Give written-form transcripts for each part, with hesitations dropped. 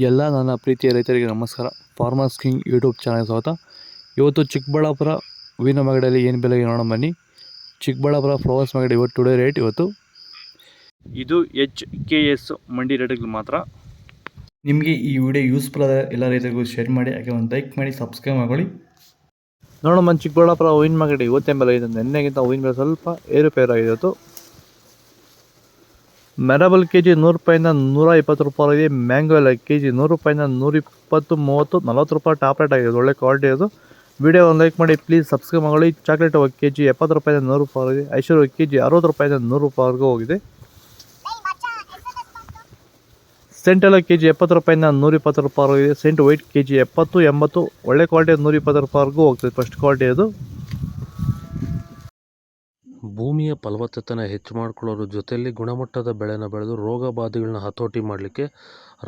ಎಲ್ಲ ನನ್ನ ಪ್ರೀತಿಯ ರೈತರಿಗೆ ನಮಸ್ಕಾರ. ಫಾರ್ಮರ್ಸ್ ಕಿಂಗ್ ಯೂಟ್ಯೂಬ್ ಚಾನಲ್ ಸ್ವಾಗತ. ಇವತ್ತು ಚಿಕ್ಕಬಳ್ಳಾಪುರ ಹೂವಿನ ಮಾರ್ಕೆಟಲ್ಲಿ ಏನು ಬೆಲೆಗೆ ನೋಡೋಣ ಬನ್ನಿ. ಚಿಕ್ಕಬಳ್ಳಾಪುರ ಫ್ಲವರ್ಸ್ ಮಾರ್ಕೆಟ್ ಇವತ್ತು ಟುಡೇ ರೇಟ್ ಇವತ್ತು ಇದು HKS ಮಂಡಿ ರೇಟ್ಗಳು ಮಾತ್ರ. ನಿಮಗೆ ಈ ವಿಡಿಯೋ ಯೂಸ್ಫುಲ್ ಆದ ಎಲ್ಲ ರೈತರಿಗೂ ಶೇರ್ ಮಾಡಿ, ಹಾಗೆ ಒಂದು ಲೈಕ್ ಮಾಡಿ, ಸಬ್ಸ್ಕ್ರೈಬ್ ಮಾಡ್ಕೊಳ್ಳಿ. ನೋಡೋಣ ಬನ್ನಿ, ಚಿಕ್ಕಬಳ್ಳಾಪುರ ಹೂವಿನ ಮಾರ್ಕೆಟ್ ಇವತ್ತೇನು ಬೆಲೆ ಇದೆ. ನಿನ್ನೆಗಿಂತ ಹೂವಿನ ಬೆಲೆ ಸ್ವಲ್ಪ ಏರುಪೇರಾಗಿತ್ತು. ಮೆರಬಲ್ ಕೆಜಿ 100 ರೂಪಾಯಿಂದ 120 ರೂಪಾಯಿ ಇದೆ. ಮ್ಯಾಂಗೋ ಎಲ್ಲ ಕೆಜಿ 100 ರೂಪಾಯಿಂದ 120, 30, 40 ರೂಪಾಯಿ ಟಾಪ್ ರೇಟ್ ಆಗಿದೆ. ಒಳ್ಳೆ ಕ್ವಾಲಿಟಿ ಅದು. ವಿಡಿಯೋ ಒಂದು ಲೈಕ್ ಮಾಡಿ, ಪ್ಲೀಸ್ ಸಬ್ಸ್ಕ್ರೈಬ್ ಮಾಡಿ. ಚಾಕ್ಲೇಟ್ ಕೆಜಿ 70 ರೂಪಾಯಿಂದ 100 ರೂಪಾಯಿ ಇದೆ. ಐಶ್ವರ್ಯ ಕೆಜಿ 60 ರೂಪಾಯಿಂದ 100 ರೂಪಾಯಿವರೆಗೂ ಹೋಗಿದೆ. ಸೆಂಟ್ ಎಲ್ಲ ಕೆಜಿ 70 ರೂಪಾಯಿಂದ 120 ರೂಪಾಯಿ ಇದೆ. ಸೆಂಟ್ ವೈಟ್ ಕೆಜಿ 70, 80 ಒಳ್ಳೆ ಕ್ವಾಲಿಟಿ 120 ರೂಪಾಯಿವರೆಗೂ ಹೋಗ್ತದೆ. ಫಸ್ಟ್ ಕ್ವಾಲಿಟಿ ಅದು. ಭೂಮಿಯ ಫಲವತ್ತತೆನ ಹೆಚ್ಚು ಮಾಡಿಕೊಳ್ಳೋದ್ರ ಜೊತೆಯಲ್ಲಿ ಗುಣಮಟ್ಟದ ಬೆಳೆನ ಬೆಳೆದು ರೋಗ ಬಾಧೆಗಳನ್ನ ಹತೋಟಿ ಮಾಡಲಿಕ್ಕೆ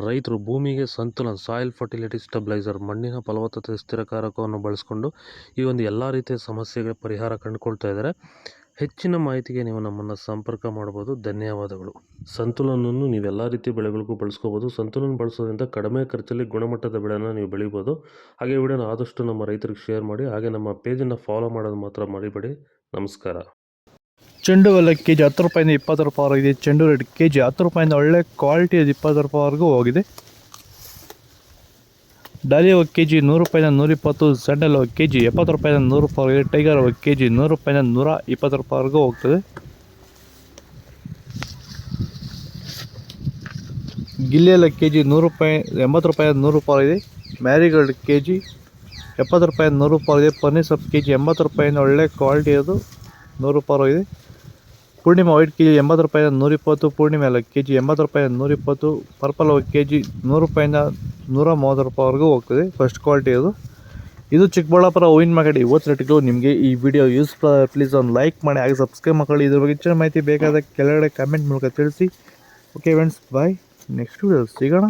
ರೈತರು ಭೂಮಿಗೆ ಸಂತುಲನ ಸಾಯಿಲ್ ಫರ್ಟಿಲಿಟಿ ಸ್ಟೆಬಿಲೈಸರ್ ಮಣ್ಣಿನ ಫಲವತ್ತತೆ ಸ್ಥಿರಕಾರಕವನ್ನು ಬಳಸ್ಕೊಂಡು ಈ ಒಂದು ಎಲ್ಲ ರೀತಿಯ ಸಮಸ್ಯೆಗೆ ಪರಿಹಾರ ಕಂಡುಕೊಳ್ತಾ ಇದ್ದಾರೆ. ಹೆಚ್ಚಿನ ಮಾಹಿತಿಗೆ ನೀವು ನಮ್ಮನ್ನು ಸಂಪರ್ಕ ಮಾಡ್ಬೋದು. ಧನ್ಯವಾದಗಳು. ಸಂತುಲನವನ್ನು ನೀವೆಲ್ಲ ರೀತಿಯ ಬೆಳೆಗಳಿಗೂ ಬಳಸ್ಕೋಬೋದು. ಸಂತುಲನ ಬಳಸೋದ್ರಿಂದ ಕಡಿಮೆ ಖರ್ಚಲ್ಲಿ ಗುಣಮಟ್ಟದ ಬೆಳೆನ ನೀವು ಬೆಳಿಬೋದು. ಹಾಗೆ ವಿಡಿಯೋನ ಆದಷ್ಟು ನಮ್ಮ ರೈತರಿಗೆ ಶೇರ್ ಮಾಡಿ, ಹಾಗೆ ನಮ್ಮ ಪೇಜನ್ನು ಫಾಲೋ ಮಾಡೋದು ಮಾತ್ರ ಮರಿಬೇಡಿ. ನಮಸ್ಕಾರ. ಚೆಂಡು ಎಲ್ಲ ಕೆಜಿ 10 ರೂಪಾಯಿಂದ 20 ರೂಪಾಯಿ ಇದೆ. ಚೆಂಡು ರೇಟ್ ಕೆಜಿ 10 ರೂಪಾಯಿಂದ ಒಳ್ಳೆ ಕ್ವಾಲಿಟಿ 20 ರೂಪಾಯಿವರೆಗೂ ಹೋಗಿದೆ. ಡಾಲಿಯಾ ಕೆಜಿ 100 ರೂಪಾಯಿಂದ 120, ಸ್ಯಾಂಡಲ್ ಕೆಜಿ 70 ರೂಪಾಯಿಂದ 100 ರೂಪಾಯಿ ಇದೆ. ಟೈಗರ್ ಕೆಜಿ 100 ರೂಪಾಯಿಂದ 120 ರೂಪಾಯಿವರೆಗೂ ಹೋಗ್ತದೆ. ಗಿಲ್ಲೆಲ್ಲ ಕೆಜಿ 100 ರೂಪಾಯಿ 80 ರೂಪಾಯಿಂದ 100 ರೂಪಾಯಿ ಇದೆ. ಮ್ಯಾರಿಗೋಲ್ಡ್ ಕೆಜಿ 70 ರೂಪಾಯಿಂದ 100 ರೂಪಾಯಿ ಇದೆ. ಪನ್ನೀರ್ ಸೊಪ್ಪು ಕೆಜಿ 80 ರೂಪಾಯಿಂದ ಒಳ್ಳೆ ಕ್ವಾಲಿಟಿ ಅದು 100 ರೂಪಾಯಿ ಇದೆ. ಪೂರ್ಣಿಮಾ ವೈಟ್ ಕೆಜಿ 80 ರೂಪಾಯಿಂದ 120, ಪೂರ್ಣಿಮಾ ಎಲ್ಲ ಕೆಜಿ 80 ರೂಪಾಯಿಂದ 120, ಪರ್ಪಲ್ ಕೆಜಿ 100 ರೂಪಾಯಿಂದ 130 ರೂಪಾಯಿವರೆಗೂ ಹೋಗ್ತದೆ. ಫಸ್ಟ್ ಕ್ವಾಲಿಟಿ ಅದು. ಇದು ಚಿಕ್ಕಬಳ್ಳಾಪುರ ಹೂವಿನ ಮಾರ್ಕೆಟ್ ಇವತ್ತು ರೇಟ್ಗಳು. ನಿಮಗೆ ಈ ವಿಡಿಯೋ ಯೂಸ್ಫುಲ್ ಆದರೆ ಪ್ಲೀಸ್ ಒಂದು ಲೈಕ್ ಮಾಡಿ, ಹಾಗೆ ಸಬ್ಸ್ಕ್ರೈಬ್ ಮಾಡ್ಕೊಳ್ಳಿ. ಇದ್ರ ಬಗ್ಗೆ ಹೆಚ್ಚಿನ ಮಾಹಿತಿ ಬೇಕಾದ ಕೆಳಗಡೆ ಕಮೆಂಟ್ ಮೂಲಕ ತಿಳಿಸಿ. ಓಕೆ ಫ್ರೆಂಡ್ಸ್, ಬಾಯ್. ನೆಕ್ಸ್ಟ್ ವಿಡಿಯೋ ಸಿಗೋಣ.